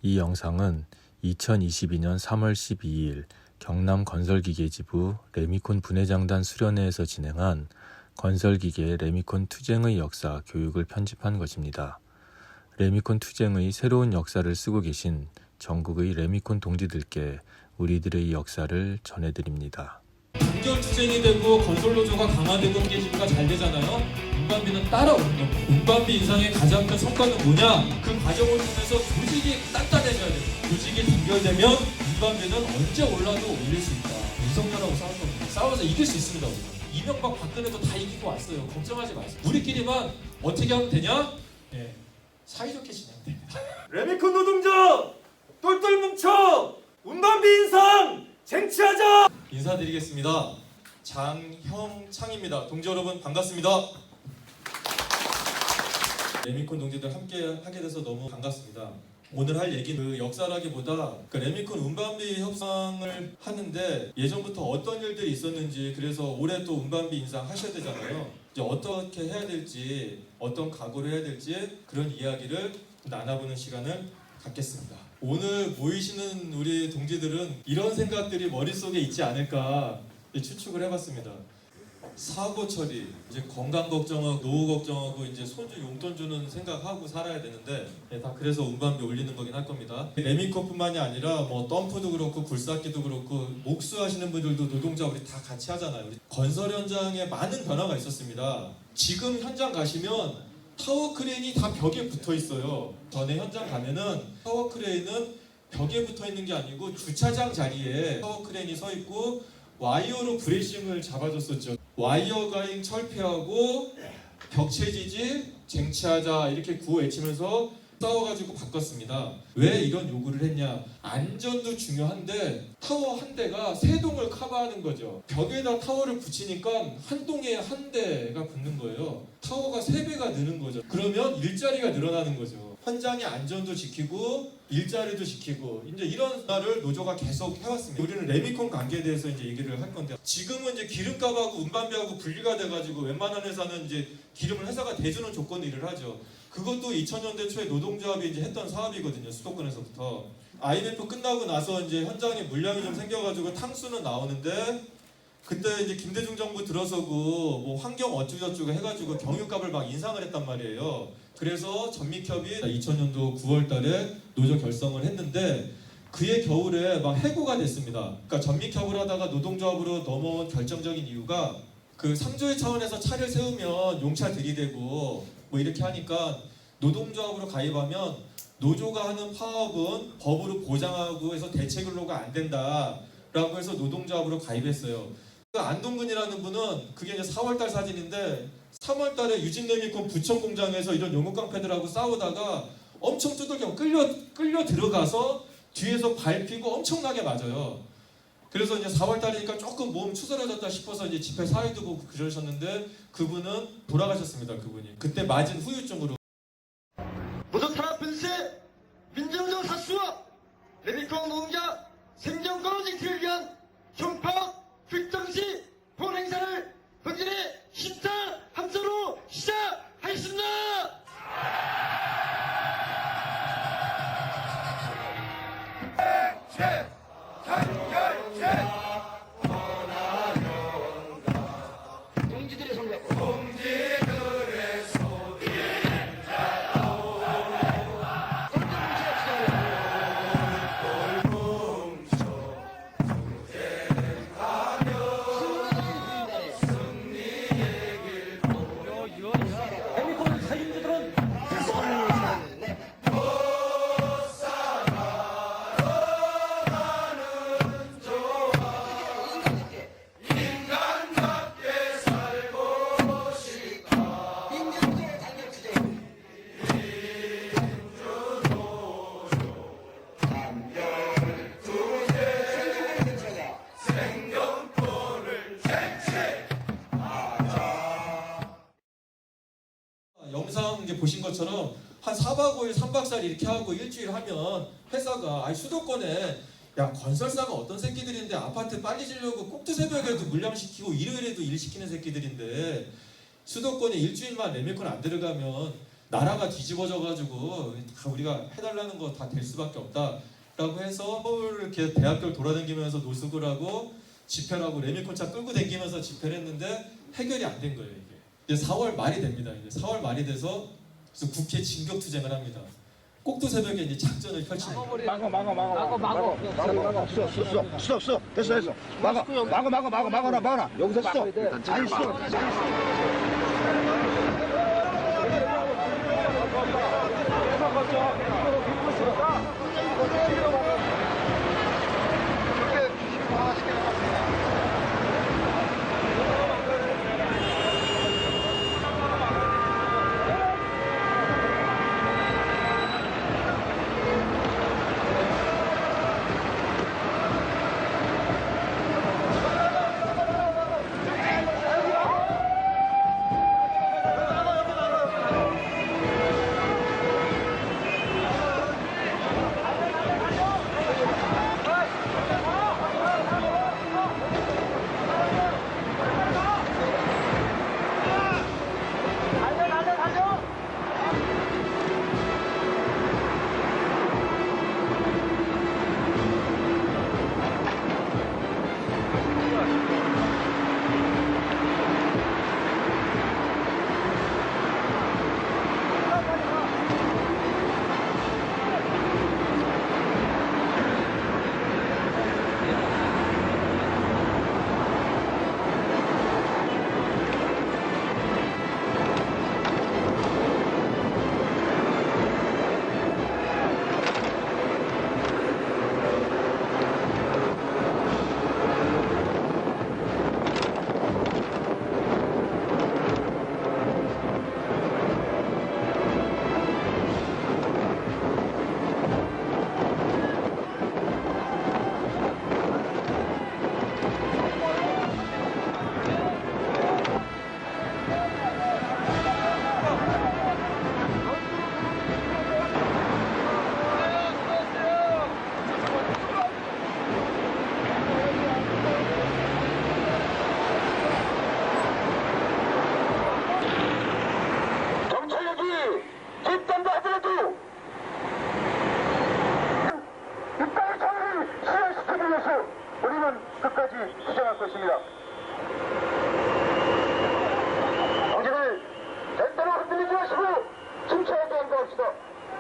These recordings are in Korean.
이 영상은 2022년 3월 12일 경남건설기계지부 레미콘 분해장단 수련회에서 진행한 건설기계 레미콘 투쟁의 역사 교육을 편집한 것입니다. 레미콘 투쟁의 새로운 역사를 쓰고 계신 전국의 레미콘 동지들께 우리들의 역사를 전해드립니다. 공정 투쟁이 되고 건설노조가 강화되고 기계지부가 잘 되잖아요. 운반비는 따라오는 겁니다. 운반비 인상의 가장 큰 성과는 뭐냐? 그 과정을 통해서 조직이 단단해져야 돼요. 조직이 단결되면 운반비는 언제 올라도 올릴 수 있다. 윤석열하고 싸울 겁니다. 싸워서 이길 수 있습니다. 우리는. 이명박 박근혜도 다 이기고 왔어요. 걱정하지 마세요. 우리끼리만 어떻게 하면 되냐? 네, 사이좋게 진행됩니다. 레미콘 노동자 똘똘 뭉쳐 운반비 인상 쟁취하자. 인사드리겠습니다. 장형창입니다. 동지 여러분 반갑습니다. 레미콘 동지들 함께 하게 돼서 너무 반갑습니다. 오늘 할 얘기는 그 역사라기보다 그 레미콘 운반비 협상을 하는데 예전부터 어떤 일들이 있었는지, 그래서 올해 또 운반비 인상 하셔야 되잖아요. 이제 어떻게 해야 될지, 어떤 각오를 해야 될지 그런 이야기를 나눠보는 시간을 갖겠습니다. 오늘 모이시는 우리 동지들은 이런 생각들이 머릿속에 있지 않을까 추측을 해봤습니다. 사고 처리, 이제 건강 걱정하고 노후 걱정하고 이제 손주 용돈 주는 생각하고 살아야 되는데 다 그래서 운반비 올리는 거긴 할 겁니다. 레미콘뿐만이 아니라 뭐 덤프도 그렇고 굴삭기도 그렇고 목수하시는 분들도 노동자 우리 다 같이 하잖아요. 우리 건설 현장에 많은 변화가 있었습니다. 지금 현장 가시면 타워 크레인이 다 벽에 붙어 있어요. 전에 현장 가면은 타워 크레인은 벽에 붙어 있는 게 아니고 주차장 자리에 타워 크레인이 서 있고 와이어로 브레이싱을 잡아줬었죠. 와이어 가잉 철폐하고 벽체 지지 쟁취하자 이렇게 구호 외치면서 싸워가지고 바꿨습니다. 왜 이런 요구를 했냐? 안전도 중요한데 타워 한 대가 세 동을 커버하는 거죠. 벽에다 타워를 붙이니까 한 동에 한 대가 붙는 거예요. 타워가 3배가 느는 거죠. 그러면 일자리가 늘어나는 거죠. 현장의 안전도 지키고 일자리도 지키고 이제 이런 날을 노조가 계속 해왔습니다. 우리는 레미콘 관계에 대해서 이제 얘기를 할 건데, 지금은 이제 기름값하고 운반비하고 분리가 돼가지고 웬만한 회사는 이제 기름을 회사가 대주는 조건으로 일을 하죠. 그것도 2000년대 초에 노동조합이 이제 했던 사업이거든요. 수도권에서부터. IMF 끝나고 나서 이제 현장에 물량이 좀 생겨가지고 탕수는 나오는데, 그때 이제 김대중 정부 들어서고 뭐 환경 어쩌고저쩌고 해가지고 경유값을 막 인상을 했단 말이에요. 그래서 전미협이 2000년도 9월달에 노조 결성을 했는데 그해 겨울에 막 해고가 됐습니다. 그러니까 전미협을 하다가 노동조합으로 넘어온 결정적인 이유가 그 상조의 차원에서 차를 세우면 용차 들이대고 뭐 이렇게 하니까 노동조합으로 가입하면 노조가 하는 파업은 법으로 보장하고 해서 대체 근로가 안 된다라고 해서 노동조합으로 가입했어요. 안동근이라는 분은 그게 이제 4월달 사진인데 3월달에 유진레미콘 부천 공장에서 이런 용역깡패들하고 싸우다가 엄청 두들겨 끌려 들어가서 뒤에서 밟히고 엄청나게 맞아요. 그래서 이제 4월달이니까 조금 몸 추스러졌다 싶어서 이제 집회 사회도 보고 그러셨는데 그분은 돌아가셨습니다. 그분이 그때 맞은 후유증으로. 모두 탄압 분쇄, 민정적 사수와 레미콘 노동자 생존권 지키를 위한 형법 획정시 본행사를 본진의 힘찬 함성으로 시작하겠습니다. 동지들의 성격. 영상 이제 보신 것처럼 한 4박 5일, 3박 4일 이렇게 하고 일주일 하면 회사가 아니 수도권에 야 건설사가 어떤 새끼들인데 아파트 빨리 지려고 꼭두 새벽에도 물량시키고 일요일에도 일 시키는 새끼들인데 수도권에 일주일만 레미콘 안 들어가면 나라가 뒤집어져가지고 다 우리가 해달라는 거 다 될 수밖에 없다라고 해서 서울을 이렇게 대학교를 돌아다니면서 노숙을 하고 집회를 하고 레미콘차 끌고 다니면서 집회를 했는데 해결이 안 된 거예요. 이게 이제 4월 말이 됩니다. 이제 4월 말이 돼서 그래서 국회 진격 투쟁을 합니다. 꼭두 새벽에 이제 작전을 펼치는 거예요. 막어. 스톱. 됐어. 막어라. 여기서 스톱. 아니, 스톱.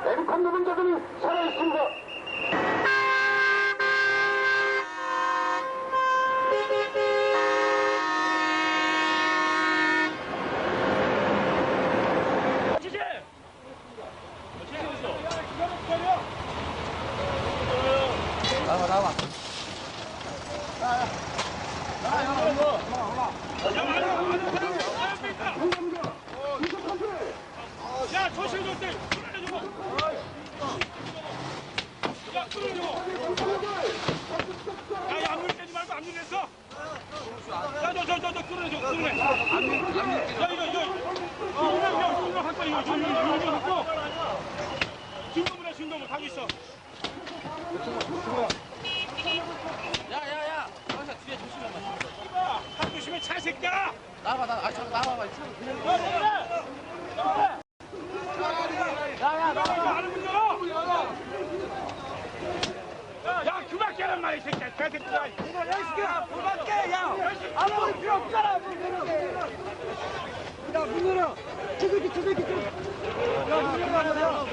레미콘 노동자들이 살아있습니다. 야, 조심 좀 돼. 야, 끌어줘. 야, 앞물 떼지 말고 앞물 냈어. 야, 너 끌어줘. 야, 이거 갖고 이거 갖고. 중동을 가고 있어. 야야야, 항상 뒤에 조심해봐. 한 조심해 차 새끼야. 나와봐. 나와봐. 야야, 문 열어. 야, 그만 깨란 말이야, 이 새끼야. 개새끼야. 야, 이 새끼야. 그만 깨, 야. 아무 필요 없잖아. 야, 문 열어. 저 새끼. 야, 문 열어.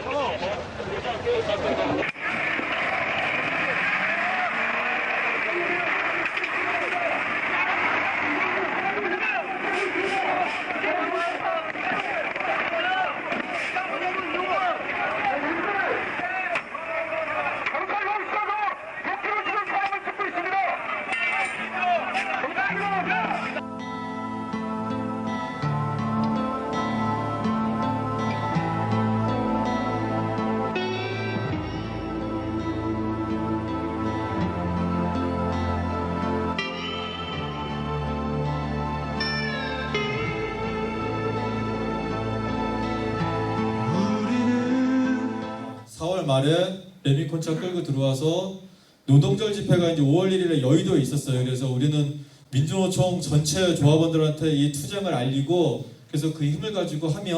말에 레미콘차 끌고 들어와서 노동절 집회가 이제 5월 1일에 여의도에 있었어요. 그래서 우리는 민주노총 전체 조합원들한테 이 투쟁을 알리고 그래서 그 힘을 가지고 하면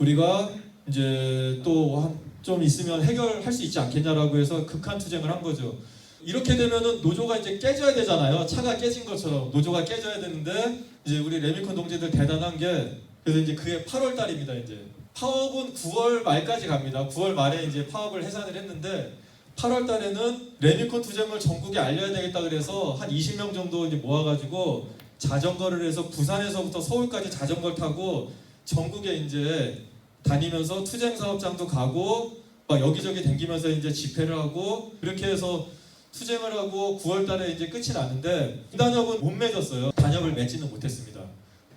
우리가 이제 또 좀 있으면 해결할 수 있지 않겠냐라고 해서 극한 투쟁을 한 거죠. 이렇게 되면은 노조가 이제 깨져야 되잖아요. 차가 깨진 것처럼 노조가 깨져야 되는데 이제 우리 레미콘 동지들 대단한 게 그래서 이제 그게 8월 달입니다. 이제 파업은 9월 말까지 갑니다. 9월 말에 이제 파업을 해산을 했는데 8월 달에는 레미콘 투쟁을 전국에 알려야 되겠다 그래서 한 20명 정도 이제 모아가지고 자전거를 해서 부산에서부터 서울까지 자전거를 타고 전국에 이제 다니면서 투쟁 사업장도 가고 막 여기저기 댕기면서 이제 집회를 하고 그렇게 해서 투쟁을 하고 9월 달에 이제 끝이 나는데 단협은 못 맺었어요. 단협을 맺지는 못했습니다.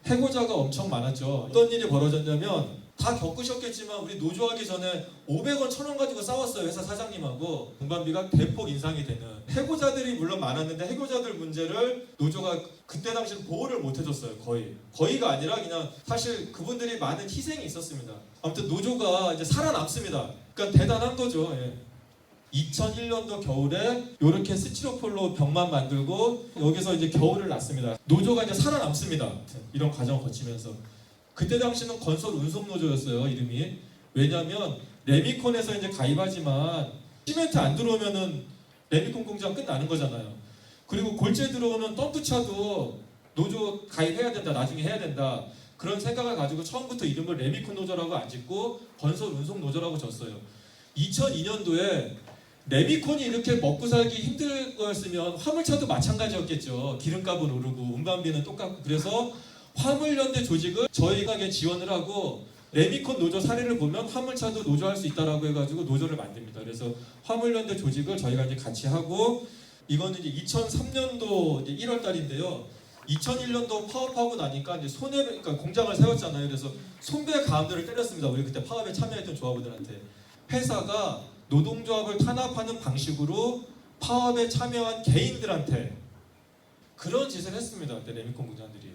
해고자가 엄청 많았죠. 어떤 일이 벌어졌냐면 다 겪으셨겠지만 우리 노조하기 전에 500원, 1000원 가지고 싸웠어요. 회사 사장님하고. 운반비가 대폭 인상이 되는. 해고자들이 물론 많았는데 해고자들 문제를 노조가 그때 당시는 보호를 못 해줬어요. 거의가 아니라 그냥 사실 그분들이 많은 희생이 있었습니다. 아무튼 노조가 이제 살아남습니다. 그러니까 대단한 거죠. 예. 2001년도 겨울에 이렇게 스티로폴로 벽만 만들고 여기서 이제 겨울을 났습니다. 노조가 이제 살아남습니다. 이런 과정을 거치면서. 그때 당시는 건설 운송 노조였어요. 이름이. 왜냐하면 레미콘에서 이제 가입하지만 시멘트 안 들어오면은 레미콘 공장 끝나는 거잖아요. 그리고 골재 들어오는 덤프차도 노조 가입해야 된다. 나중에 해야 된다. 그런 생각을 가지고 처음부터 이름을 레미콘 노조라고 안 짓고 건설 운송 노조라고 졌어요. 2002년도에 레미콘이 이렇게 먹고 살기 힘들 거였으면 화물차도 마찬가지였겠죠. 기름값은 오르고 운반비는 똑같고. 그래서 화물연대 조직을 저희가 지원을 하고 레미콘 노조 사례를 보면 화물차도 노조할 수 있다라고 해가지고 노조를 만듭니다. 그래서 화물연대 조직을 저희가 이제 같이 하고 이거는 이제 2003년도 이제 1월 달인데요. 2001년도 파업하고 나니까 이제 그러니까 공장을 세웠잖아요. 그래서 손배 가음들을 때렸습니다. 우리 그때 파업에 참여했던 조합원들한테. 회사가 노동조합을 탄압하는 방식으로 파업에 참여한 개인들한테 그런 짓을 했습니다. 그때 레미콘 공장들이.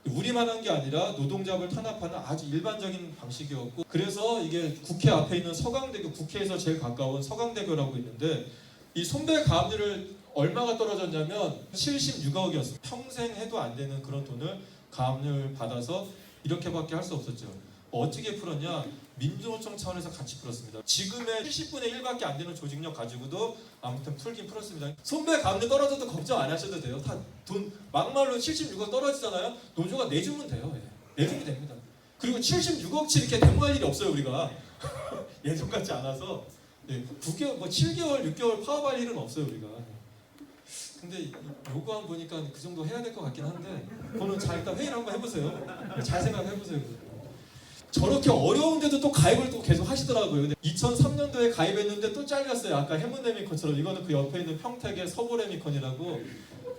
우리만 한 게 아니라 노동조합을 탄압하는 아주 일반적인 방식이었고 그래서 이게 국회 앞에 있는 서강대교, 국회에서 제일 가까운 서강대교라고 있는데 이 손배 가압류를 얼마가 떨어졌냐면 76억이었어요. 평생 해도 안 되는 그런 돈을 가압류를 받아서 이렇게밖에 할 수 없었죠. 어떻게 풀었냐? 민주노총 차원에서 같이 풀었습니다. 지금의 70분의 1밖에 안 되는 조직력 가지고도 아무튼 풀긴 풀었습니다. 손배 가압류 떨어져도 걱정 안 하셔도 돼요. 다 돈 막말로 76억 떨어지잖아요. 노조가 내주면 돼요. 예. 내주면 됩니다. 그리고 76억치 이렇게 데모할 일이 없어요. 우리가 예전 같지 않아서 9개월, 7개월, 6개월 파업할 일은 없어요. 우리가. 근데 요구안 보니까 그 정도 해야 될 것 같긴 한데 그거는 잘 일단 회의를 한번 해보세요. 잘 생각해보세요. 저렇게 어려운데도 또 가입을 또 계속 하시더라고요. 근데 2003년도에 가입했는데 또 잘렸어요. 아까 해문레미콘처럼. 이거는 그 옆에 있는 평택의 서보레미콘이라고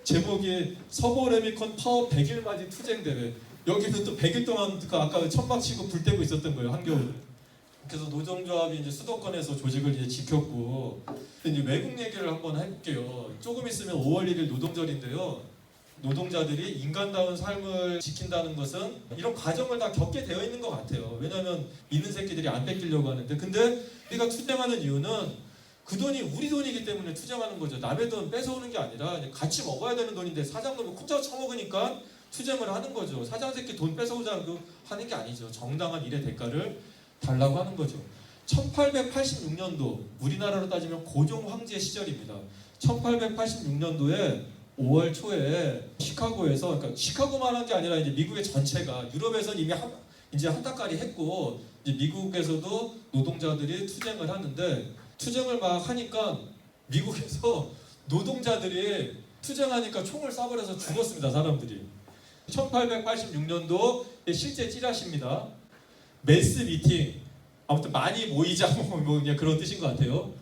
제목이 서보레미콘 파업 100일 맞이 투쟁대회. 여기는 또 100일 동안 그 아까 천막 치고 불 떼고 있었던 거예요. 한겨울. 그래서 노동조합이 이제 수도권에서 조직을 이제 지켰고 이제 외국 얘기를 한번 해볼게요. 조금 있으면 5월 1일 노동절인데요. 노동자들이 인간다운 삶을 지킨다는 것은 이런 과정을 다 겪게 되어 있는 것 같아요. 왜냐하면 있는 새끼들이 안 뺏기려고 하는데 근데 우리가 투쟁하는 이유는 그 돈이 우리 돈이기 때문에 투쟁하는 거죠. 남의 돈 뺏어오는 게 아니라 같이 먹어야 되는 돈인데 사장놈이 혼자 처먹으니까 투쟁을 하는 거죠. 사장 새끼 돈 뺏어오자고 하는 게 아니죠. 정당한 일의 대가를 달라고 하는 거죠. 1886년도 우리나라로 따지면 고종 황제 시절입니다. 1886년도에 5월 초에 시카고에서 그러니까 시카고만 한 게 아니라 이제 미국의 전체가 유럽에서는 이미 이제 한 달까지 했고 이제 미국에서도 노동자들이 투쟁을 하는데 투쟁을 막 하니까 미국에서 노동자들이 투쟁하니까 총을 쏴버려서 죽었습니다. 사람들이. 1886년도 실제 찌라시입니다. 매스 미팅 아무튼 많이 모이자 뭐 그냥 그런 뜻인 것 같아요.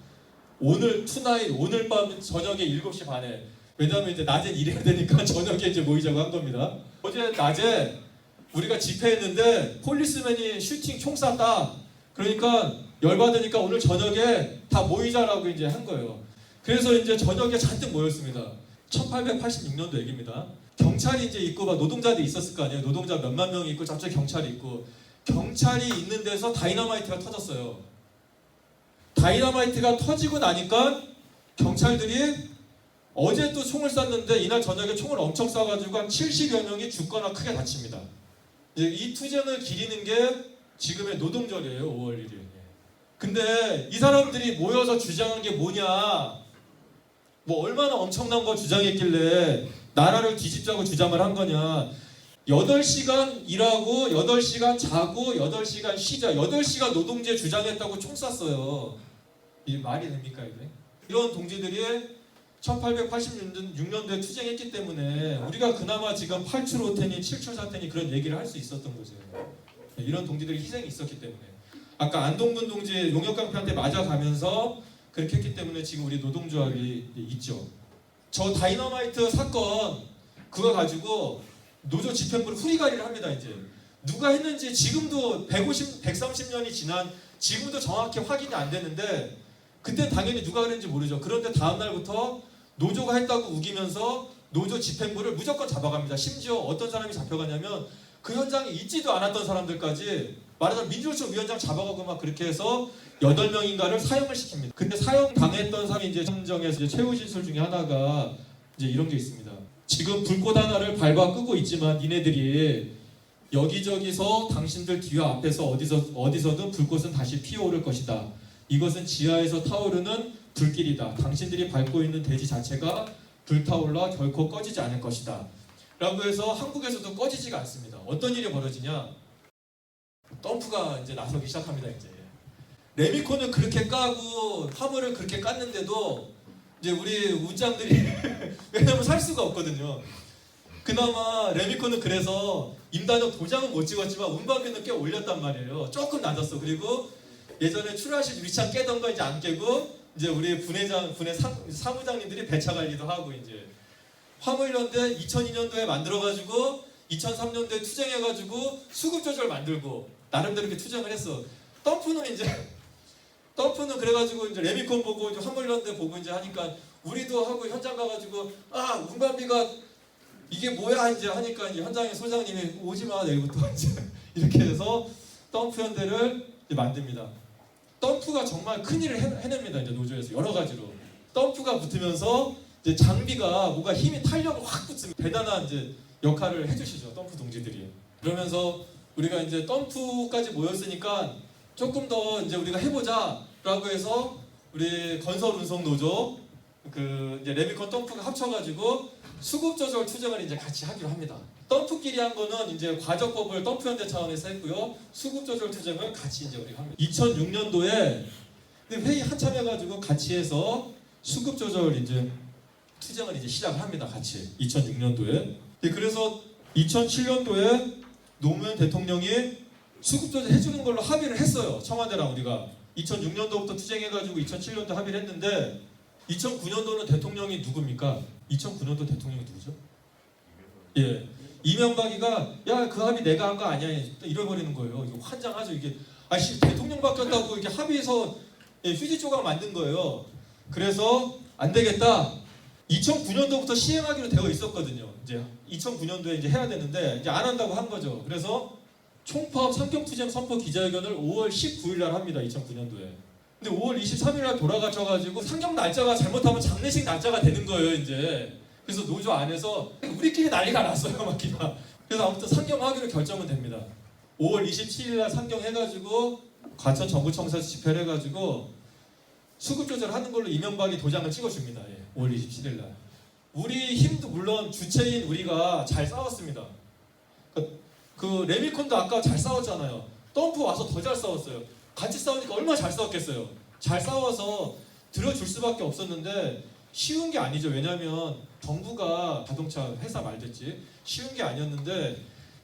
오늘 투나잇 오늘 밤 저녁에 7시 반에 왜냐하면 이제 낮에 일해야 되니까 저녁에 이제 모이자고 한 겁니다. 어제 낮에 우리가 집회했는데 폴리스맨이 슈팅 총 쐈다. 그러니까 열받으니까 오늘 저녁에 다 모이자라고 이제 한 거예요. 그래서 이제 저녁에 잔뜩 모였습니다. 1886년도 얘기입니다. 경찰이 이제 있고 막 노동자들이 있었을 거 아니에요. 노동자 몇만 명이 있고 갑자기 경찰이 있고 경찰이 있는 데서 다이너마이트가 터졌어요. 다이너마이트가 터지고 나니까 경찰들이 어제 또 총을 쐈는데 이날 저녁에 총을 엄청 쏴가지고 한 70여 명이 죽거나 크게 다칩니다. 이제 이 투쟁을 기리는 게 지금의 노동절이에요. 5월 1일. 근데 이 사람들이 모여서 주장한 게 뭐냐? 뭐 얼마나 엄청난 거 주장했길래 나라를 뒤집자고 주장을 한 거냐? 8시간 일하고 8시간 자고 8시간 쉬자. 8시간 노동제 주장했다고 총 쐈어요. 이게 말이 됩니까 이게? 이런 동지들이 1886년도에 투쟁했기 때문에 우리가 그나마 지금 8출 5텐이 7출 4텐이 그런 얘기를 할 수 있었던 거죠. 이런 동지들의 희생이 있었기 때문에. 아까 안동근 동지 용역강표한테 맞아가면서 그렇게 했기 때문에 지금 우리 노동조합이 있죠. 저 다이너마이트 사건 그거 가지고 노조 집행부를 후리가리를 합니다. 이제 누가 했는지 지금도 130년이 지난 지금도 정확히 확인이 안 되는데 그때 당연히 누가 그랬는지 모르죠. 그런데 다음 날부터 노조가 했다고 우기면서 노조 집행부를 무조건 잡아갑니다. 심지어 어떤 사람이 잡혀가냐면 그 현장에 있지도 않았던 사람들까지 말하자면 민주노총 위원장 잡아가고 막 그렇게 해서 8명인가를 사형을 시킵니다. 근데 사형 당했던 사람이 이제 참정에서 이제 최후 진술 중에 하나가 이제 이런 게 있습니다. 지금 불꽃 하나를 밟아 끄고 있지만 니네들이 여기저기서 당신들 뒤와 앞에서 어디서든 불꽃은 다시 피어오를 것이다. 이것은 지하에서 타오르는 불길이다. 당신들이 밟고 있는 대지 자체가 불타올라 결코 꺼지지 않을 것이다. 라고 해서 한국에서도 꺼지지가 않습니다. 어떤 일이 벌어지냐? 덤프가 이제 나서기 시작합니다. 이제 레미콘을 그렇게 까고 화물을 그렇게 깠는데도 이제 우리 운장들이 왜냐면 살 수가 없거든요. 그나마 레미콘은 그래서 임단혁 도장은 못 찍었지만 운반비는 꽤 올렸단 말이에요. 조금 낮았어. 그리고 예전에 출하실 유리창 깨던 거 이제 안 깨고 이제 우리 분해 사무장님들이 배차 관리도 하고 이제 화물연대 2002년도에 만들어가지고 2003년도에 투쟁해가지고 수급 조절 만들고 나름대로 이렇게 투쟁을 했어. 덤프는 그래가지고 이제 레미콘 보고 이제 화물연대 보고 이제 하니까 우리도 하고 현장 가가지고 아 운반비가 이게 뭐야 이제 하니까 이제 현장의 소장님이 오지 마 내일부터 이제 이렇게 해서 덤프 연대를 이제 만듭니다. 덤프가 정말 큰 일을 해냅니다. 이제 노조에서 여러 가지로 덤프가 붙으면서 이제 장비가 뭔가 힘이 탄력을 확 붙습니다. 대단한 이제 역할을 해주시죠 덤프 동지들이. 그러면서 우리가 이제 덤프까지 모였으니까 조금 더 이제 우리가 해보자라고 해서 우리 건설 운송 노조 그 이제 레미콘 덤프가 합쳐가지고 수급 조절 투쟁을 이제 같이 하기로 합니다. 덤프끼리 한 거는 이제 과적법을 덤프 연대 차원에서 했고요. 수급 조절 투쟁을 같이 이제 우리가 합니다. 2006년도에 회의 한참 해가지고 같이 해서 수급 조절 이제 투쟁을 이제 시작을 합니다. 같이 2006년도에. 그래서 2007년도에 노무현 대통령이 수급 조절 해주는 걸로 합의를 했어요. 청와대랑 우리가 2006년도부터 투쟁해가지고 2007년도 합의를 했는데 2009년도는 대통령이 누굽니까? 2009년도 대통령이 누구죠? 예, 이명박이가 야 그 합의 내가 한 거 아니야 이래버리는 거예요. 이거 환장하죠 이게. 아씨 대통령 바뀌었다고 이게 합의해서 휴지 조각 만든 거예요. 그래서 안 되겠다. 2009년도부터 시행하기로 되어 있었거든요. 이제 2009년도에 이제 해야 되는데 이제 안 한다고 한 거죠. 그래서 총파업 상경투쟁 선포 기자회견을 5월 19일 날 합니다. 2009년도에. 근데 5월 23일 날 돌아가셔가지고 상경 날짜가 잘못하면 장례식 날짜가 되는 거예요. 이제. 그래서 노조 안에서 우리끼리 난리가 났어요. 막 그냥. 그래서 아무튼 상경하기로 결정은 됩니다. 5월 27일 날 상경해가지고 과천 정부청사에서 집회를 해가지고 수급 조절하는 걸로 이명박이 도장을 찍어줍니다. 예, 5월 27일 날. 우리 힘도 물론 주체인 우리가 잘 싸웠습니다. 그 레미콘도 아까 잘 싸웠잖아요. 덤프 와서 더 잘 싸웠어요. 같이 싸우니까 얼마나 잘 싸웠겠어요. 잘 싸워서 들어줄 수밖에 없었는데 쉬운 게 아니죠. 왜냐하면 정부가 자동차 회사 말됐지 쉬운 게 아니었는데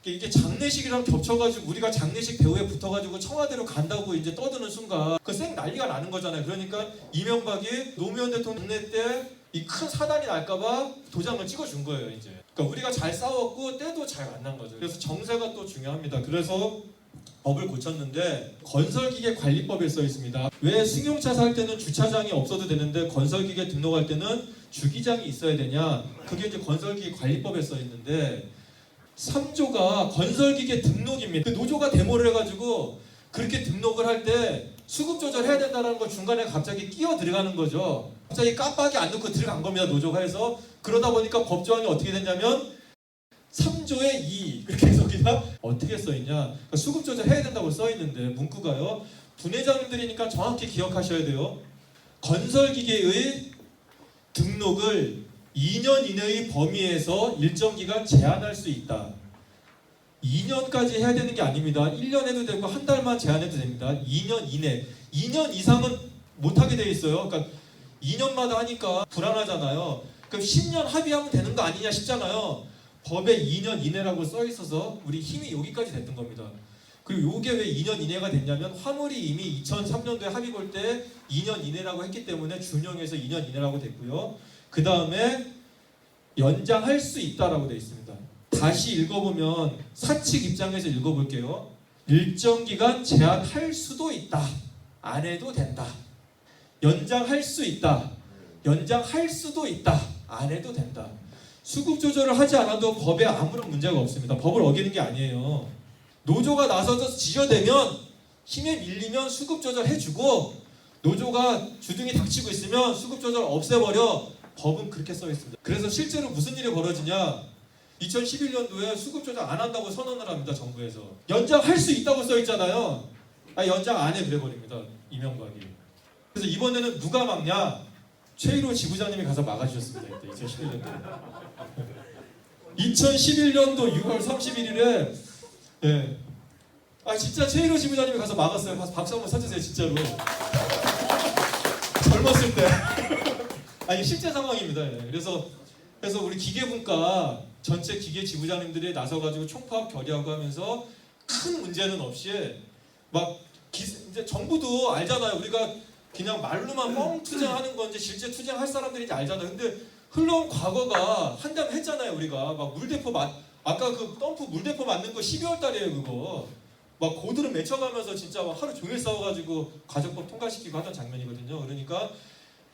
이게 장례식이랑 겹쳐가지고 우리가 장례식 대우에 붙어가지고 청와대로 간다고 이제 떠드는 순간 그 쌩 난리가 나는 거잖아요. 그러니까 이명박이 노무현 대통령 장례 때 이 큰 사단이 날까봐 도장을 찍어준 거예요. 이제 그러니까 우리가 잘 싸웠고 때도 잘 만난 거죠. 그래서 정세가 또 중요합니다. 그래서 법을 고쳤는데 건설기계 관리법에 써 있습니다. 왜 승용차 살 때는 주차장이 없어도 되는데 건설기계 등록할 때는 주기장이 있어야 되냐? 그게 이제 건설기계 관리법에 써 있는데 3조가 건설기계 등록입니다. 그 노조가 데모를 해가지고 그렇게 등록을 할 때 수급 조절해야 된다는 걸 중간에 갑자기 끼어 들어가는 거죠. 갑자기 깜빡이 안 넣고 들어간 겁니다. 노조가 해서. 그러다 보니까 법조항이 어떻게 됐냐면 3조의 2 그렇게 해석이 있습니까? 어떻게 써 있냐? 그러니까 수급 조절해야 된다고 써 있는데 문구가요. 분회장님들이니까 정확히 기억하셔야 돼요. 건설기계의 등록을 2년 이내의 범위에서 일정 기간 제한할 수 있다. 2년까지 해야 되는 게 아닙니다. 1년 해도 되고 한 달만 제한해도 됩니다. 2년 이내. 2년 이상은 못하게 돼 있어요. 그러니까 2년마다 하니까 불안하잖아요. 그럼 10년 합의하면 되는 거 아니냐 싶잖아요. 법에 2년 이내라고 써 있어서 우리 힘이 여기까지 됐던 겁니다. 그리고 이게 왜 2년 이내가 됐냐면 화물이 이미 2003년도에 합의 볼 때 2년 이내라고 했기 때문에 준용해서 2년 이내라고 됐고요. 그 다음에 연장할 수 있다라고 되어 있습니다. 다시 읽어보면 사측 입장에서 읽어볼게요. 일정 기간 제한할 수도 있다. 안 해도 된다. 연장할 수 있다. 연장할 수도 있다. 안 해도 된다. 수급 조절을 하지 않아도 법에 아무런 문제가 없습니다. 법을 어기는 게 아니에요. 노조가 나서서 지저대면 힘에 밀리면 수급 조절 해주고 노조가 주둥이 닥치고 있으면 수급 조절 없애버려. 법은 그렇게 써 있습니다. 그래서 실제로 무슨 일이 벌어지냐? 2011년도에 수급 조절 안 한다고 선언을 합니다. 정부에서. 연장할 수 있다고 써 있잖아요. 연장 안 해 그래버립니다. 이명박이. 그래서 이번에는 누가 막냐? 최일호 지부장님이 가서 막아주셨습니다. 이때 2011년도에. 2011년도 6월 31일에 예. 진짜 최일호 지부장님이 가서 막았어요. 박수 한번 쳐주세요. 진짜로. 젊었을 때. 실제 상황입니다. 예. 그래서 우리 기계분과 전체 기계 지부장님들이 나서가지고 총파업 결의하고 하면서 큰 문제는 없이 이제 정부도 알잖아요. 우리가 그냥 말로만 뻥 투쟁하는 건지 실제 투쟁할 사람들이 이제 알잖아요. 근데 흘러온 과거가 한담 했잖아요. 우리가 물대포 아까 그 덤프 물대포 맞는 거 12월 달이에요. 그거 고드름 맺혀가면서 진짜 하루 종일 싸워가지고 가정법 통과시키고 하던 장면이거든요. 그러니까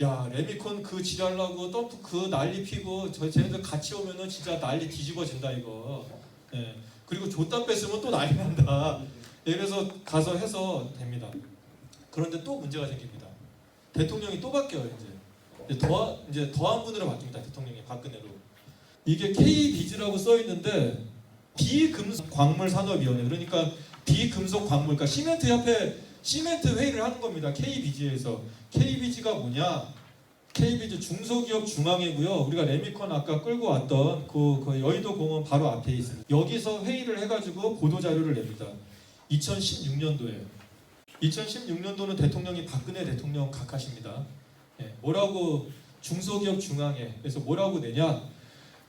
야 레미콘 그 지랄나고 덤프 그 난리 피고 쟤네들 같이 오면은 진짜 난리 뒤집어진다 이거. 예. 그리고 줬다 뺐으면 또 난리 난다. 예, 그래서 가서 해서 됩니다. 그런데 또 문제가 생깁니다. 대통령이 또 바뀌어요. 이제 더한 분으로 바뀝니다. 대통령이 박근혜로. 이게 KBIZ라고 써 있는데 비금속 광물 산업위원회. 그러니까 비금속 광물. 그러니까 시멘트 협회 시멘트 회의를 하는 겁니다. KBIZ에서. KBIZ가 뭐냐? KBIZ 중소기업 중앙회고요. 우리가 레미콘 아까 끌고 왔던 그 여의도 공원 바로 앞에 있습니다. 여기서 회의를 해가지고 보도 자료를 냅니다. 2016년도에. 2016년도는 대통령이 박근혜 대통령 각하십니다. 예, 뭐라고 중소기업 중앙회. 그래서 뭐라고 내냐?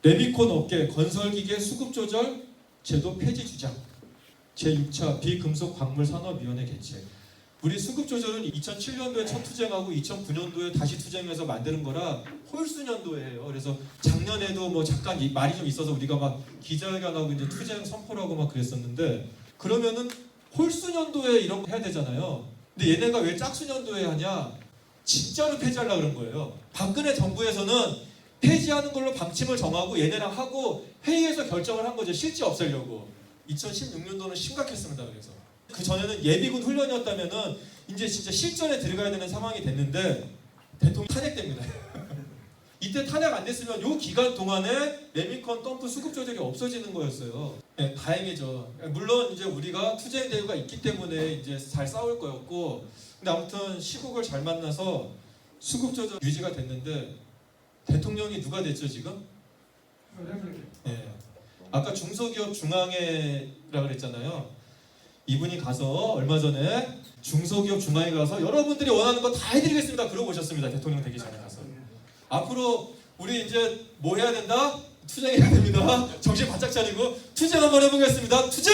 레미콘 업계 건설기계 수급조절 제도 폐지 주장. 제6차 비금속 광물 산업위원회 개최. 우리 수급조절은 2007년도에 첫 투쟁하고 2009년도에 다시 투쟁해서 만드는 거라 홀수년도예요. 그래서 작년에도 잠깐 말이 좀 있어서 우리가 기자회견하고 이제 투쟁 선포를 하고 그랬었는데 그러면은 홀수년도에 이런 거 해야 되잖아요. 근데 얘네가 왜 짝수년도에 하냐? 진짜로 폐지하려고 그런 거예요. 박근혜 정부에서는 폐지하는 걸로 방침을 정하고 얘네랑 하고 회의에서 결정을 한 거죠. 실제 없애려고. 2016년도는 심각했습니다. 그래서 그 전에는 예비군 훈련이었다면은 이제 진짜 실전에 들어가야 되는 상황이 됐는데 대통령 탄핵됩니다. 이때 탄핵 안 됐으면 요 기간 동안에 레미콘 덤프 수급 조절이 없어지는 거였어요. 네, 다행이죠. 물론 이제 우리가 투쟁 대우가 있기 때문에 이제 잘 싸울 거였고, 근데 아무튼 시국을 잘 만나서 수급 조절 유지가 됐는데 대통령이 누가 됐죠 지금? 네. 아까 중소기업 중앙회라 그랬잖아요. 이분이 가서 얼마 전에 중소기업 중앙회 가서 여러분들이 원하는 거 다 해드리겠습니다. 그러고 오셨습니다. 대통령 되기 전에 가서. 앞으로 우리 이제 뭐 해야 된다? 투쟁해야 됩니다. 정신 바짝 차리고 투쟁 한번 해보겠습니다. 투쟁!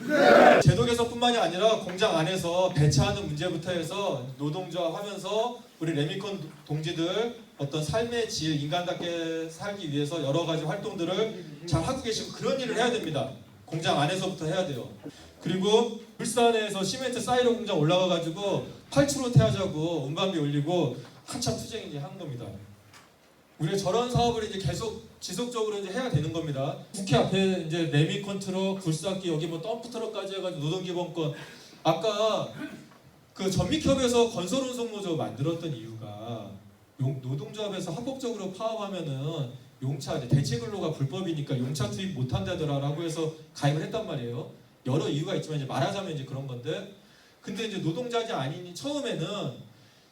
네! 제도 개선뿐만이 아니라 공장 안에서 배차하는 문제부터 해서 노동조합하면서 우리 레미콘 동지들 어떤 삶의 질, 인간답게 살기 위해서 여러 가지 활동들을 잘 하고 계시고 그런 일을 해야 됩니다. 공장 안에서부터 해야 돼요. 그리고 울산에서 시멘트 사이로 공장 올라가가지고 8,000원대 하자고 운반비 올리고 한참 투쟁 이제 하는 겁니다. 우리가 저런 사업을 이제 계속 지속적으로 이제 해야 되는 겁니다. 국회 앞에 이제 레미콘 트럭, 굴삭기 여기 덤프 트럭까지 해가지고 노동기본권. 아까 그 전미협에서 건설운송노조 만들었던 이유가 노동조합에서 합법적으로 파업하면은 용차 대체 근로가 불법이니까 용차 투입 못 한다더라라고 해서 가입을 했단 말이에요. 여러 이유가 있지만 이제 말하자면 이제 그런 건데, 근데 이제 노동자지 아니니 처음에는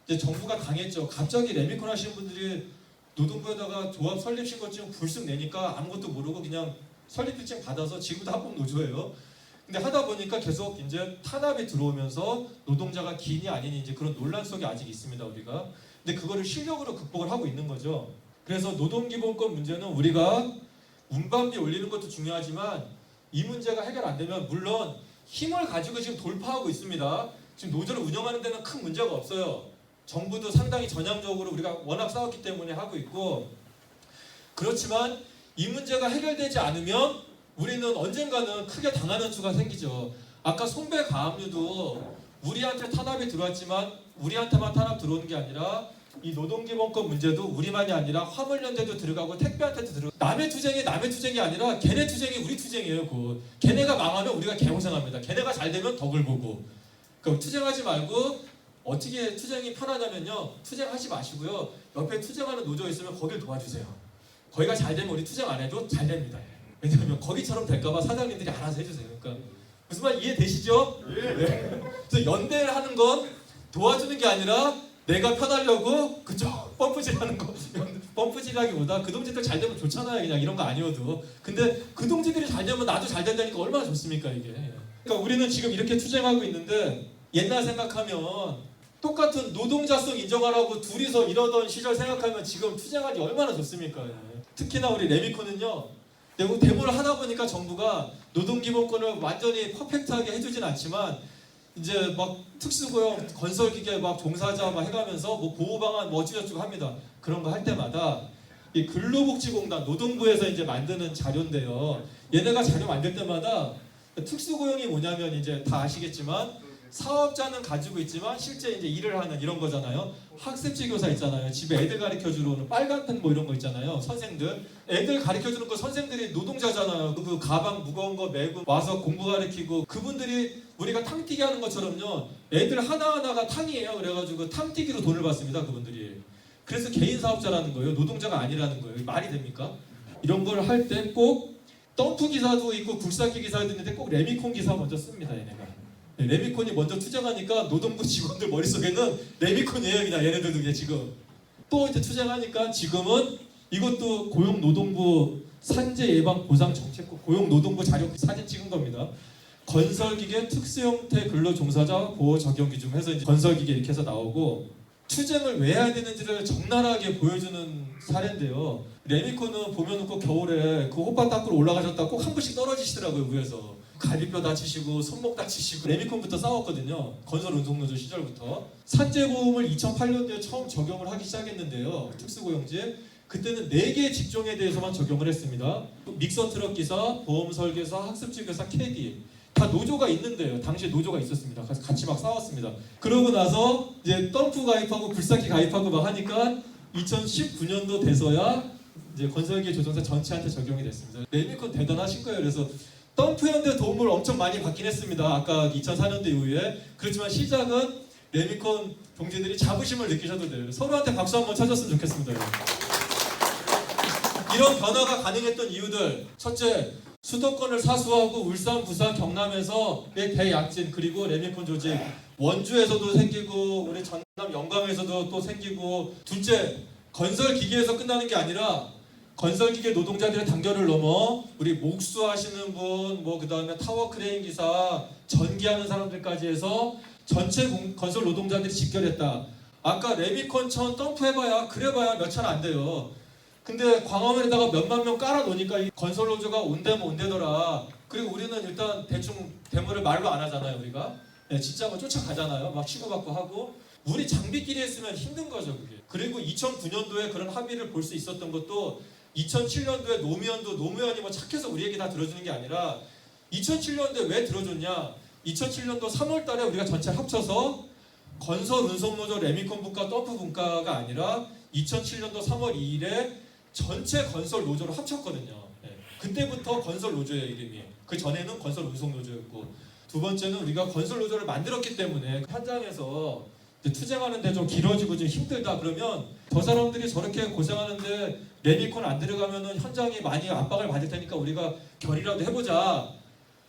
이제 정부가 강했죠. 갑자기 레미콘 하시는 분들이 노동부에다가 조합 설립 신고증 불쑥 내니까 아무것도 모르고 그냥 설립일증 받아서 지금도 합법 노조예요. 근데 하다 보니까 계속 이제 탄압이 들어오면서 노동자가 기인이 아니니 이제 그런 논란 속에 아직 있습니다, 우리가. 근데 그거를 실력으로 극복을 하고 있는 거죠. 그래서 노동기본권 문제는 우리가 운반비 올리는 것도 중요하지만 이 문제가 해결 안 되면 물론 힘을 가지고 지금 돌파하고 있습니다. 지금 노조를 운영하는 데는 큰 문제가 없어요. 정부도 상당히 전향적으로 우리가 워낙 싸웠기 때문에 하고 있고, 그렇지만 이 문제가 해결되지 않으면 우리는 언젠가는 크게 당하는 수가 생기죠. 아까 손배 가압류도 우리한테 탄압이 들어왔지만 우리한테만 탄압 들어오는 게 아니라 이 노동기본권 문제도 우리만이 아니라 화물연대도 들어가고 택배한테도 들어가고, 남의 투쟁이 아니라 걔네 투쟁이 우리 투쟁이에요. 걔네가 망하면 우리가 개고생합니다. 걔네가 잘 되면 덕을 보고. 그럼 투쟁하지 말고 어떻게 투쟁이 편하냐면요, 투쟁하지 마시고요, 옆에 투쟁하는 노조 있으면 거길 도와주세요. 거기가 잘 되면 우리 투쟁 안 해도 잘 됩니다. 왜냐하면 거기처럼 될까봐 사장님들이 알아서 해주세요. 그러니까 무슨 말 이해되시죠? 네. 그래서 연대를 하는 건 도와주는 게 아니라 내가 편하려고 그쪽 펌프질하는 거, 펌프질하기보다 그 동지들 잘 되면 좋잖아요. 그냥 이런 거 아니어도. 근데 그 동지들이 잘 되면 나도 잘 된다니까 얼마나 좋습니까 이게. 그러니까 우리는 지금 이렇게 투쟁하고 있는데 옛날 생각하면 똑같은 노동자성 인정하라고 둘이서 이러던 시절 생각하면 지금 투쟁하기 얼마나 좋습니까. 특히나 우리 레미콘은요, 데모를 하다 보니까 정부가 노동기본권을 완전히 퍼펙트하게 해주진 않지만 이제 막 특수고용, 건설기계 막 종사자 막 해가면서 뭐 보호방안 뭐 어찌저찌고 합니다. 그런 거 할 때마다 이 근로복지공단, 노동부에서 이제 만드는 자료인데요. 얘네가 자료 만들 때마다 특수고용이 뭐냐면 이제 다 아시겠지만 사업자는 가지고 있지만 실제 이제 일을 하는 이런 거잖아요. 학습지 교사 있잖아요. 집에 애들 가르쳐주러 오는 빨간펜 뭐 이런 거 있잖아요. 선생들. 애들 가르쳐주는 거 선생들이 노동자잖아요. 그 가방 무거운 거 메고 와서 공부 가르치고, 그분들이 우리가 탕뛰기 하는 것처럼요, 애들 하나하나가 탕이에요. 그래가지고 탕뛰기로 돈을 받습니다. 그분들이. 그래서 개인 사업자라는 거예요. 노동자가 아니라는 거예요. 말이 됩니까? 이런 걸 할 때 꼭 덤프 기사도 있고 굴삭기 기사도 있는데 꼭 레미콘 기사 먼저 씁니다. 얘네가. 레미콘이 먼저 투쟁하니까 노동부 직원들 머릿속에는 레미콘이에요. 그냥 얘네들도 그냥 지금. 또 이제 투쟁하니까 지금은 이것도 고용노동부 산재예방보상정책국 고용노동부 자료 사진 찍은 겁니다. 건설기계 특수형태 근로종사자 보호 적용 기준 해서 이제 건설기계 이렇게 해서 나오고, 투쟁을 왜 해야 되는지를 적나라하게 보여주는 사례인데요. 레미콘은 보면 꼭 겨울에 그 호빠 닦으러 올라가셨다가 꼭 한 분씩 떨어지시더라고요. 위에서. 갈비뼈 다치시고 손목 다치시고. 레미콘부터 싸웠거든요. 건설운송노조 시절부터. 산재보험을 2008년도에 처음 적용을 하기 시작했는데요. 특수고용제. 그때는 4개의 직종에 대해서만 적용을 했습니다. 믹서 트럭 기사, 보험 설계사, 학습지 교사, 캐디. 다 노조가 있는데요. 당시에 노조가 있었습니다. 그래서 같이 막 싸웠습니다. 그러고 나서 이제 덤프 가입하고 굴삭기 가입하고 막 하니까 2019년도 돼서야 이제 건설기계 조종사 전체한테 적용이 됐습니다. 레미콘 대단하신 거예요. 그래서 덤프 연대 도움을 엄청 많이 받긴 했습니다. 아까 2004년도 이후에. 그렇지만 시작은 레미콘 동지들이 자부심을 느끼셔도 돼요. 서로한테 박수 한번 쳐줬으면 좋겠습니다. 이런 변화가 가능했던 이유들. 첫째, 수도권을 사수하고 울산, 부산, 경남에서의 대약진, 그리고 레미콘 조직, 원주에서도 생기고 우리 전남 영광에서도 또 생기고. 둘째, 건설기계에서 끝나는 게 아니라 건설기계 노동자들의 단결을 넘어 우리 목수하시는 분, 뭐 그 다음에 타워 크레인 기사, 전기하는 사람들까지 해서 전체 건설 노동자들이 직결했다. 아까 레미콘천 덤프 해봐야 그래봐야 몇 천 안 돼요. 근데 광화문에다가 몇만 명 깔아놓으니까 이 건설 노조가 온대면 온대더라. 그리고 우리는 일단 대충 데모를 말로 안 하잖아요. 우리가 진짜 뭐 쫓아가잖아요. 막 치고받고 하고. 우리 장비끼리 했으면 힘든 거죠 그게. 그리고 2009년도에 그런 합의를 볼 수 있었던 것도 2007년도에 노무현이 뭐 착해서 우리 얘기 다 들어주는 게 아니라 2007년도에 왜 들어줬냐. 2007년도 3월달에 우리가 전체 합쳐서 건설 운송노조 레미콘 분과 덤프 분과가 아니라 2007년도 3월 2일에 전체 건설 노조로 합쳤거든요. 그때부터 건설 노조의 이름이. 그 전에는 건설 운송 노조였고. 두 번째는 우리가 건설 노조를 만들었기 때문에 현장에서 투쟁하는데 좀 길어지고 좀 힘들다 그러면 저 사람들이 저렇게 고생하는데 레미콘 안 들어가면은 현장이 많이 압박을 받을 테니까 우리가 결이라도 해보자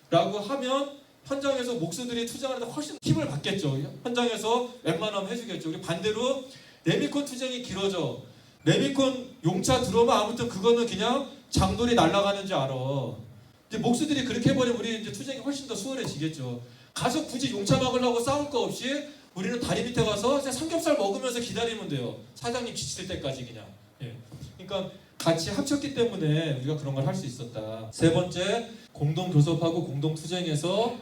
라고 하면 현장에서 목수들이 투쟁하는데 훨씬 힘을 받겠죠. 현장에서 웬만하면 해주겠죠. 우리 반대로 레미콘 투쟁이 길어져. 레미콘 용차 들어오면 아무튼 그거는 그냥 장돌이 날아가는 줄 알아. 이제 목수들이 그렇게 해버리면 우리 이제 투쟁이 훨씬 더 수월해지겠죠. 가서 굳이 용차 막으려고 싸울 거 없이 우리는 다리 밑에 가서 그냥 삼겹살 먹으면서 기다리면 돼요. 사장님 지칠 때까지 그냥. 예. 그러니까 같이 합쳤기 때문에 우리가 그런 걸 할 수 있었다. 세 번째, 공동 교섭하고 공동 투쟁해서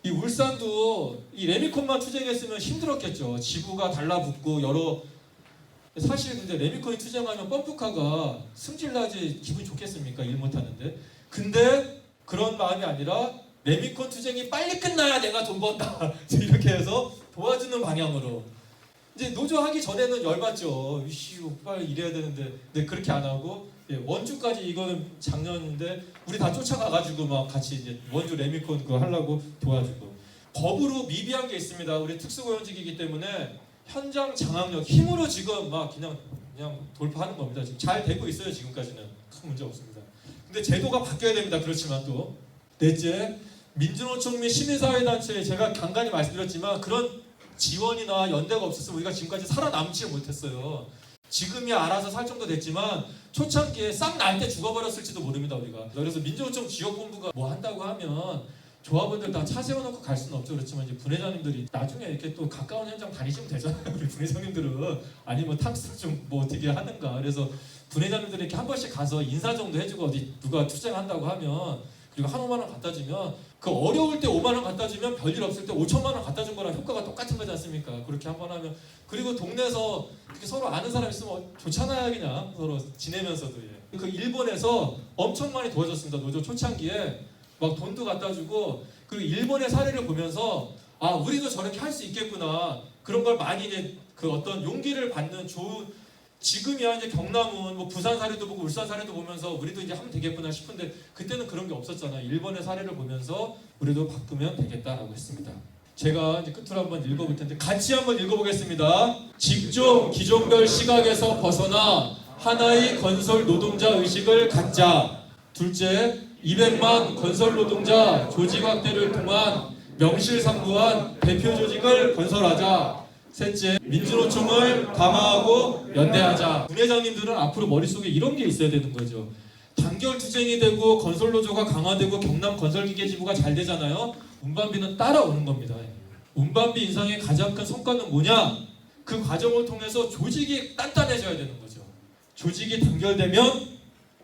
이 울산도 이 레미콘만 투쟁했으면 힘들었겠죠. 지부가 달라붙고 여러 사실 근데 레미콘이 투쟁하면 펌프카가 승질나지 기분 좋겠습니까? 일 못하는데. 근데 그런 마음이 아니라 레미콘 투쟁이 빨리 끝나야 내가 돈 번다. 이렇게 해서 도와주는 방향으로. 이제 노조 하기 전에는 열받죠. 이씨, 빨리 일해야 되는데. 근데 그렇게 안 하고 예, 원주까지 이거는 작년인데 우리 다 쫓아가가지고 막 같이 이제 원주 레미콘 그거 하려고 도와주고. 법으로 미비한 게 있습니다. 우리 특수고용직이기 때문에 현장 장악력 힘으로 지금 막 그냥 돌파하는 겁니다. 지금 잘 되고 있어요. 지금까지는 큰 문제 없습니다. 근데 제도가 바뀌어야 됩니다. 그렇지만 또 넷째, 민주노총 및 시민사회단체에 제가 간간히 말씀드렸지만 그런 지원이나 연대가 없었으면 우리가 지금까지 살아남지 못했어요. 지금이야 알아서 살 정도 됐지만 초창기에 싹 날 때 죽어버렸을지도 모릅니다. 우리가. 그래서 민주노총 지역본부가 뭐 한다고 하면 조합원들 다 차 세워놓고 갈 수는 없죠. 그렇지만 이제 분회장님들이 나중에 이렇게 또 가까운 현장 다니시면 되잖아요. 우리 분회장님들은 아니면 탁스 좀 뭐 어떻게 하는가. 그래서 분회장님들이 이렇게 한 번씩 가서 인사 정도 해주고 어디 누가 투쟁한다고 하면 그리고 한 5만 원 갖다 주면 그 어려울 때 5만 원 갖다 주면 별일 없을 때 5천만 원 갖다 준 거랑 효과가 똑같은 거지 않습니까? 그렇게 한 번 하면 그리고 동네에서 이렇게 서로 아는 사람 있으면 좋잖아요. 그냥 서로 지내면서도. 예. 그 일본에서 엄청 많이 도와줬습니다. 노조 초창기에 막 돈도 갖다 주고 그리고 일본의 사례를 보면서 아 우리도 저렇게 할 수 있겠구나 그런 걸 많이 이제 그 어떤 용기를 받는 좋은 지금이야 이제 경남은 뭐 부산 사례도 보고 울산 사례도 보면서 우리도 이제 하면 되겠구나 싶은데 그때는 그런 게 없었잖아요. 일본의 사례를 보면서 우리도 바꾸면 되겠다라고 했습니다. 제가 이제 끝으로 한번 읽어볼 텐데 같이 한번 읽어보겠습니다. 직종 기종별 시각에서 벗어나 하나의 건설 노동자 의식을 갖자. 둘째, 200만 건설 노동자 조직 확대를 통한 명실상부한 대표 조직을 건설하자. 셋째, 민주노총을 강화하고 연대하자. 분회장님들은 앞으로 머릿속에 이런 게 있어야 되는 거죠. 단결 투쟁이 되고 건설노조가 강화되고 경남 건설기계지부가 잘 되잖아요. 운반비는 따라오는 겁니다. 운반비 인상의 가장 큰 성과는 뭐냐? 그 과정을 통해서 조직이 단단해져야 되는 거죠. 조직이 단결되면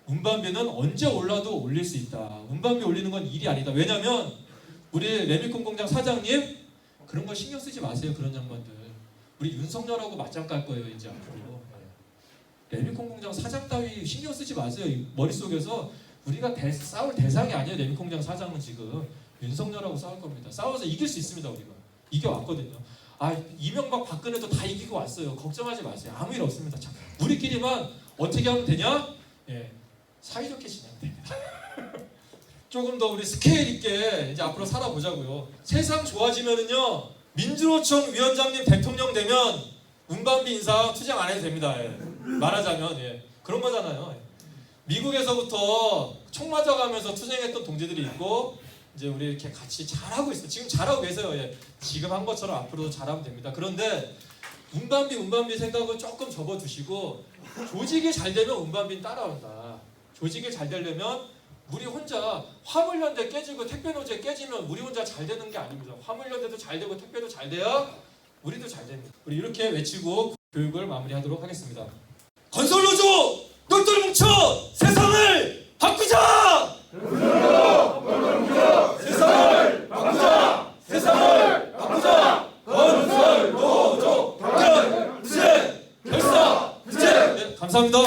운반비는 언제 올라도 올릴 수 있다. 운반비 올리는 건 일이 아니다. 왜냐면 우리 레미콘 공장 사장님 그런 거 신경 쓰지 마세요. 그런 장관들. 우리 윤석열하고 맞짱 깔 거예요. 이제 앞으로. 레미콘 공장 사장 따위 신경 쓰지 마세요. 머릿속에서 우리가 싸울 대상이 아니에요. 레미콘 공장 사장은 지금 윤석열하고 싸울 겁니다. 싸워서 이길 수 있습니다. 우리가. 이겨왔거든요. 아 이명박 박근혜도 다 이기고 왔어요. 걱정하지 마세요. 아무 일 없습니다. 자, 우리끼리만 어떻게 하면 되냐? 예. 사이좋게 진행됩니다. 조금 더 우리 스케일 있게 이제 앞으로 살아보자고요. 세상 좋아지면은요 민주노총 위원장님 대통령 되면 운반비 인상 투쟁 안 해도 됩니다. 예. 말하자면 예. 그런 거잖아요. 예. 미국에서부터 총 맞아가면서 투쟁했던 동지들이 있고 이제 우리 이렇게 같이 잘하고 있어요. 지금 잘하고 계세요. 예. 지금 한 것처럼 앞으로도 잘하면 됩니다. 그런데 운반비 생각은 조금 접어두시고 조직이 잘 되면 운반비는 따라온다. 조직이 잘 되려면 우리 혼자 화물연대 깨지고 택배노조에 깨지면 우리 혼자 잘 되는 게 아닙니다. 화물연대도 잘 되고 택배도 잘 돼야 우리도 잘 됩니다. 우리 이렇게 외치고 교육을 마무리하도록 하겠습니다. 건설노조 똘똘 뭉쳐 세상을 바꾸자! 세상을 바꾸자! 세상을 바꾸자! 건설노조 단결 투쟁 결사 투쟁! 네, 감사합니다.